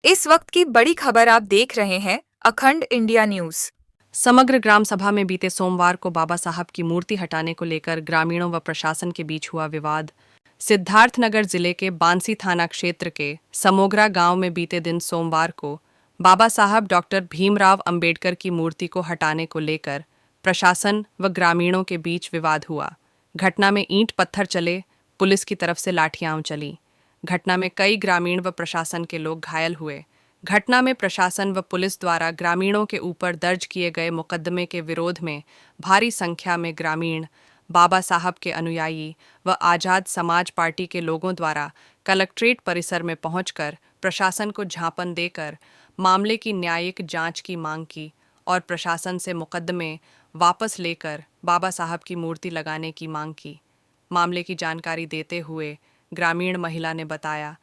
इस वक्त की बड़ी खबर आप देख रहे हैं अखंड इंडिया न्यूज। समग्र ग्राम सभा में बीते सोमवार को बाबा साहब की मूर्ति हटाने को लेकर ग्रामीणों व प्रशासन के बीच हुआ विवाद। सिद्धार्थनगर जिले के बांसी थाना क्षेत्र के समोगरा गांव में बीते दिन सोमवार को बाबा साहब डॉक्टर भीमराव अंबेडकर की मूर्ति को हटाने को लेकर प्रशासन व ग्रामीणों के बीच विवाद हुआ। घटना में ईंट पत्थर चले, पुलिस की तरफ से लाठियां चली। घटना में कई ग्रामीण व प्रशासन के लोग घायल हुए। घटना में प्रशासन व पुलिस द्वारा ग्रामीणों के ऊपर दर्ज किए गए मुकदमे के विरोध में भारी संख्या में ग्रामीण, बाबा साहब के अनुयायी व आजाद समाज पार्टी के लोगों द्वारा कलेक्ट्रेट परिसर में पहुंचकर प्रशासन को ज्ञापन देकर मामले की न्यायिक जांच की मांग की और प्रशासन से मुकदमे वापस लेकर बाबा साहब की मूर्ति लगाने की मांग की। मामले की जानकारी देते हुए ग्रामीण महिला ने बताया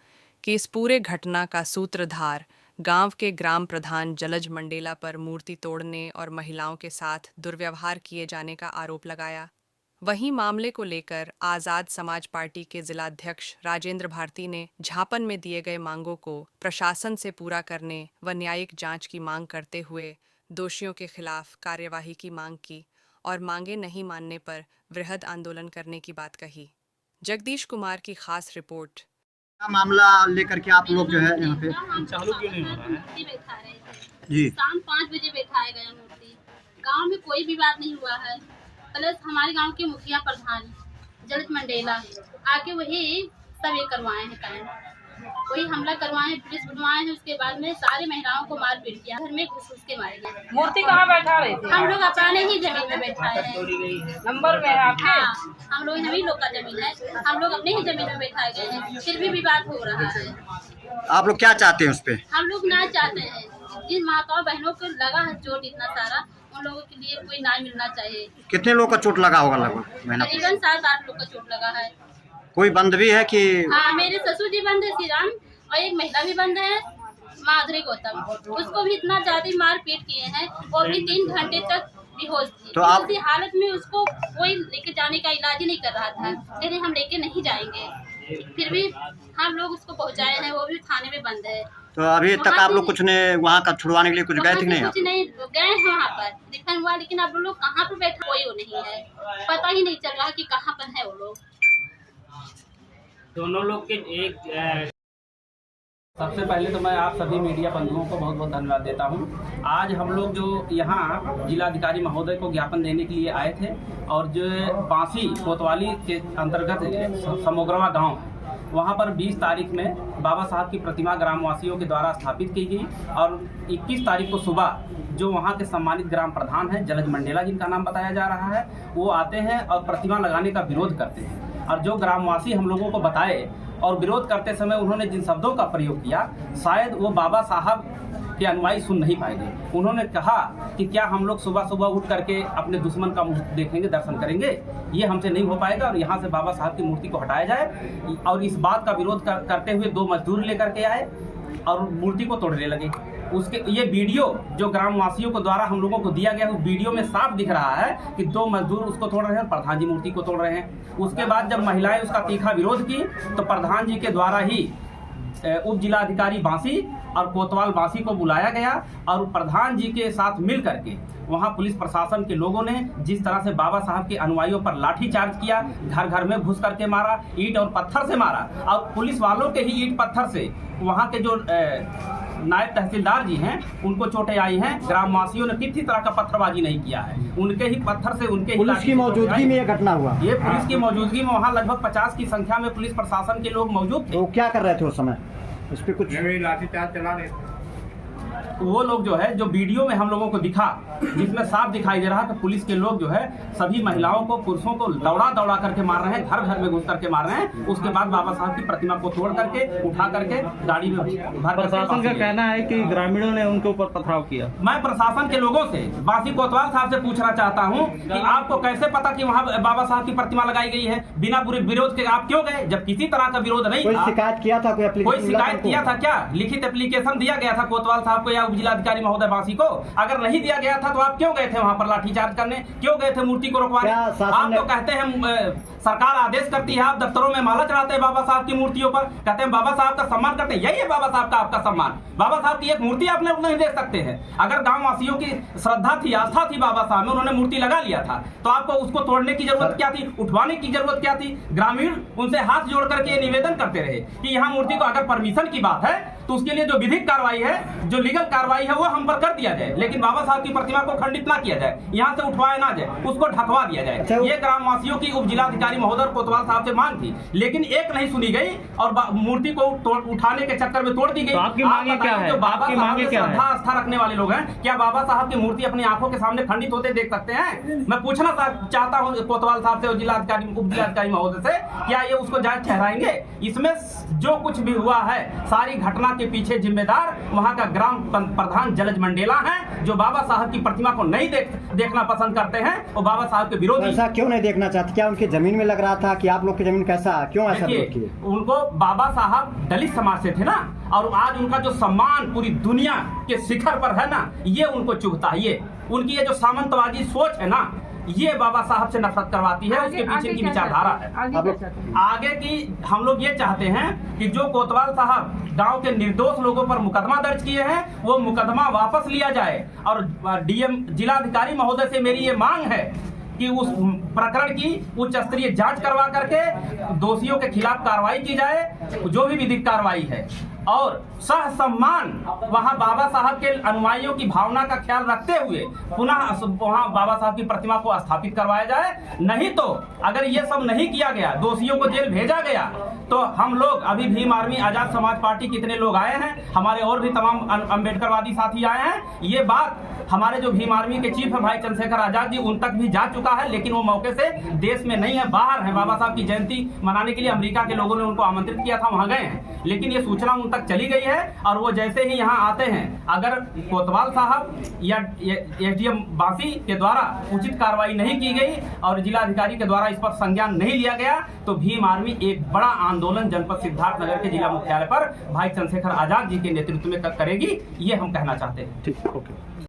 कि इस पूरे घटना का सूत्रधार गांव के ग्राम प्रधान जलज मंडेला पर मूर्ति तोड़ने और महिलाओं के साथ दुर्व्यवहार किए जाने का आरोप लगाया। वहीं मामले को लेकर आजाद समाज पार्टी के जिलाध्यक्ष राजेंद्र भारती ने ज्ञापन में दिए गए मांगों को प्रशासन से पूरा करने व न्यायिक जांच की मांग करते हुए दोषियों के खिलाफ कार्यवाही की मांग की और मांगे नहीं मानने पर वृहद आंदोलन करने की बात कही। जगदीश कुमार की खास रिपोर्ट। क्या मामला लेकर के आप लोग जो है यहाँ पे चालू क्यों नहीं हो रहा है? बैठा रहे थे। जी शाम 5 बजे बैठाया गया मूर्ति। गांव में कोई विवाद नहीं हुआ है। प्लस हमारे गांव के मुखिया प्रधान जलज मंडेला आके वही सब ये करवाए हैं काम, वही हमला करवाए हैं, पुलिस बुलवाए हैं। उसके बाद में सारी महिलाओं को मार पीट किया, घर में घुस के मारे गए। मूर्ति कहाँ बैठा रहे थे? हम लोग अपने ही जमीन में बैठाए हैं। नंबर में है आपके? हाँ, हम लोग हम ही लोग का जमीन है, हम लोग अपने ही जमीन में बैठाए गए हैं, फिर भी विवाद हो रहा है। आप लोग क्या चाहते हैं उस पे? हम लोग ना चाहते हैं, जिन माताओं बहनों को लगा है चोट इतना सारा, उन लोगों के लिए कोई न्याय मिलना चाहिए। कितने लोग का चोट लगा होगा लगभग महीना? करीबन 7-8 लोग का चोट लगा है। कोई बंद भी है कि? हाँ, मेरे ससुर जी बंद है श्री राम, और एक महिला भी बंद है माधुरी गौतम। उसको भी इतना ज्यादा मार पीट किए हैं, वो भी 3 घंटे तक बेहोश थी। तो आप उसी हालत में उसको कोई लेके जाने का इलाज ही नहीं कर रहा था। कहते हम लेके नहीं जाएंगे, फिर भी हम लोग उसको पहुंचाए हैं, वो भी थाने में बंद है। तो अभी तक आप लोग कुछ ने वहाँ का छुड़वाने के लिए कुछ गए थे कि नहीं? कुछ नहीं गए हैं वहाँ पर, दिखा हुआ, लेकिन अब लोग कहाँ पर बैठा कोई वो नहीं है, पता ही नहीं चल रहा कि कहाँ पर है वो लोग। दोनों लोग के एक सबसे पहले तो मैं आप सभी मीडिया बंधुओं को बहुत बहुत धन्यवाद देता हूं। आज हम लोग जो यहाँ जिलाधिकारी महोदय को ज्ञापन देने के लिए आए थे, और जो बांसी कोतवाली के अंतर्गत समोगरवा गांव, वहाँ पर 20 तारीख में बाबा साहब की प्रतिमा ग्रामवासियों के द्वारा स्थापित की गई, और 21 तारीख को सुबह जो वहाँ के सम्मानित ग्राम प्रधान हैं जलज मंडेला, जिनका नाम बताया जा रहा है, वो आते हैं और प्रतिमा लगाने का विरोध करते हैं। और जो ग्रामवासी हम लोगों को बताए और विरोध करते समय उन्होंने जिन शब्दों का प्रयोग किया, शायद वो बाबा साहब के अनुयायी सुन नहीं पाएंगे। उन्होंने कहा कि क्या हम लोग सुबह सुबह उठ करके अपने दुश्मन का मुंह देखेंगे, दर्शन करेंगे? ये हमसे नहीं हो पाएगा, और यहाँ से बाबा साहब की मूर्ति को हटाया जाए। और इस बात का विरोध करते हुए 2 मजदूर लेकर के आए और मूर्ति को तोड़ने लगे। उसके ये वीडियो जो ग्रामवासियों को द्वारा हम लोगों को दिया गया, उस वीडियो में साफ दिख रहा है कि 2 मजदूर उसको तोड़ रहे हैं, प्रधान जी मूर्ति को तोड़ रहे हैं। उसके बाद जब महिलाएं उसका तीखा विरोध की, तो प्रधान जी के द्वारा ही उप जिलाधिकारी बांसी और कोतवाल बांसी को बुलाया गया, और प्रधान जी के साथ मिल करके वहाँ पुलिस प्रशासन के लोगों ने जिस तरह से बाबा साहब के अनुयायियों पर लाठी चार्ज किया, घर घर में घुस करके मारा, ईंट और पत्थर से मारा, और पुलिस वालों के ही ईंट पत्थर से वहाँ के जो नायब तहसीलदार जी हैं उनको चोटें आई हैं। ग्रामवासियों ने किसी तरह का पत्थरबाजी नहीं किया है, उनके ही पत्थर से, उनके पुलिस की मौजूदगी में ये घटना हुआ? ये पुलिस की मौजूदगी में वहाँ लगभग 50 की संख्या में पुलिस प्रशासन के लोग मौजूद थे। तो क्या कर रहे थे उस समय? इस पे कुछ लाठीचार्ज चला रहे थे। वो लोग जो है, जो वीडियो में हम लोगों को दिखा, जिसमें साफ दिखाई दे रहा है, तो पुलिस के लोग जो है सभी महिलाओं को, पुरुषों को दौड़ा दौड़ा करके मार रहे हैं, घर घर में घुस करके मार रहे हैं। उसके बाद बाबा साहब की प्रतिमा को तोड़ करके उठा करके गाड़ी में भर। प्रशासन का कहना है कि ग्रामीणों ने उनके ऊपर पथराव किया। मैं प्रशासन के लोगों से, बांसी कोतवाल साहब से पूछना चाहता हूं कि आपको कैसे पता कि वहां बाबा साहब की प्रतिमा लगाई गई है? बिना पूरे विरोध के आप क्यों गए, जब किसी तरह का विरोध नहीं था? कोई शिकायत किया था? कोई शिकायत किया था क्या? लिखित एप्लीकेशन दिया गया था कोतवाल साहब को, या उप जिलाधिकारी महोदय बांसी को? अगर नहीं दिया गया था तो आप क्यों गए थे वहां पर लाठीचार्ज करने, क्यों गए थे मूर्ति को रोकवाने? आप तो कहते हैं सरकार आदेश करती है, आप दफ्तरों में माला चढ़ाते हैं बाबा साहब की मूर्तियों पर, कहते हैं बाबा साहब का सम्मान करते हैं। यही है बाबा साहब का आपका सम्मान? बाबा साहब की एक मूर्ति आप लोग नहीं देख सकते हैं? अगर गाँव वासियों की श्रद्धा थी, आस्था थी बाबा साहब में, उन्होंने मूर्ति लगा लिया था, तो आपको उसको तोड़ने की जरूरत क्या थी, उठवाने की जरूरत क्या थी? ग्रामीण उनसे हाथ जोड़ करके निवेदन करते रहे कि यहाँ मूर्ति को, अगर परमिशन की बात है तो उसके लिए जो विधिक कार्रवाई है, जो लीगल कार्रवाई है, वो हम पर कर दिया जाए, लेकिन बाबा साहब की प्रतिमा को खंडित ना किया जाए, यहाँ से उठवाया ना जाए, उसको ढकवा दिया जाए। ये ग्रामवासियों की उप जिलाधिकारी महोदय कोतवाल साहब से मांग थी, लेकिन एक नहीं सुनी गई और मूर्ति को उठाने के चक्कर में तोड़ दी गई। तो आपकी मांगे क्या है? जो बाबा साहब में श्रद्धा आस्था रखने वाले लोग हैं, क्या बाबा साहब की मूर्ति अपनी आंखों के सामने खंडित होते देख सकते हैं? मैं पूछना चाहता हूँ कोतवाल साहब से और जिलाधिकारी उप जिलाधिकारी महोदय से, क्या ये उसको जायज ठहराएंगे? इसमें जो कुछ भी हुआ है, सारी घटना के पीछे जिम्मेदार वहां का ग्राम प्रधान जलज मंडेला हैं, जो बाबा साहब की प्रतिमा को नहीं देखना पसंद करते हैं और बाबा साहब के विरोधी। ऐसा क्यों नहीं देखना चाहते? क्या उनकी जमीन में लग रहा था कि आप लोग की जमीन कैसा, क्यों ऐसा किए? उनको बाबा साहब दलित समाज से थे ना, और आज उनका जो सम्मान पूरी दुनिया के शिखर पर है ना, ये उनको चुभता है। ये उनकी ये जो सामंतवादी सोच है ना, ये बाबा साहब से नफरत करवाती है। उसके पीछे की विचारधारा है। आगे की हम लोग ये चाहते हैं कि जो कोतवाल साहब गांव के निर्दोष लोगों पर मुकदमा दर्ज किए हैं, वो मुकदमा वापस लिया जाए। और डीएम जिलाधिकारी महोदय से मेरी ये मांग है कि उस प्रकरण की उच्च स्तरीय जांच करवा करके दोषियों के खिलाफ कार्रवाई की जाए, जो भी विधिक कार्रवाई है, और सह सम्मान वहां बाबा साहब के अनुयायियों की भावना का ख्याल रखते हुए पुनः वहां बाबा साहब की प्रतिमा को स्थापित करवाया जाए। नहीं तो अगर ये सब नहीं किया गया, दोषियों को जेल भेजा गया, तो हम लोग अभी भीम आर्मी आजाद समाज पार्टी कितने लोग आए हैं, हमारे और भी तमाम अम्बेडकरवादी साथी आए हैं। ये बात हमारे जो भीम आर्मी के चीफ है भाई चंद्रशेखर आजाद जी, उन तक भी जा चुका है, लेकिन वो मौके से देश में नहीं है, बाहर है। बाबा साहब की जयंती मनाने के लिए अमेरिका के लोगों ने उनको आमंत्रित किया था, वहां गए हैं, लेकिन ये सूचना उन तक चली गई है। और वो जैसे ही यहाँ आते हैं, अगर कोतवाल साहब या एसडीएम बांसी के द्वारा उचित कार्रवाई नहीं की गई और जिलाधिकारी के द्वारा इस पर संज्ञान नहीं लिया गया, तो भीम आर्मी एक बड़ा आंदोलन जनपद सिद्धार्थनगर के जिला मुख्यालय पर भाई चंद्रशेखर आजाद जी के नेतृत्व में करेगी। ये हम कहना चाहते हैं। ठीक, ओके।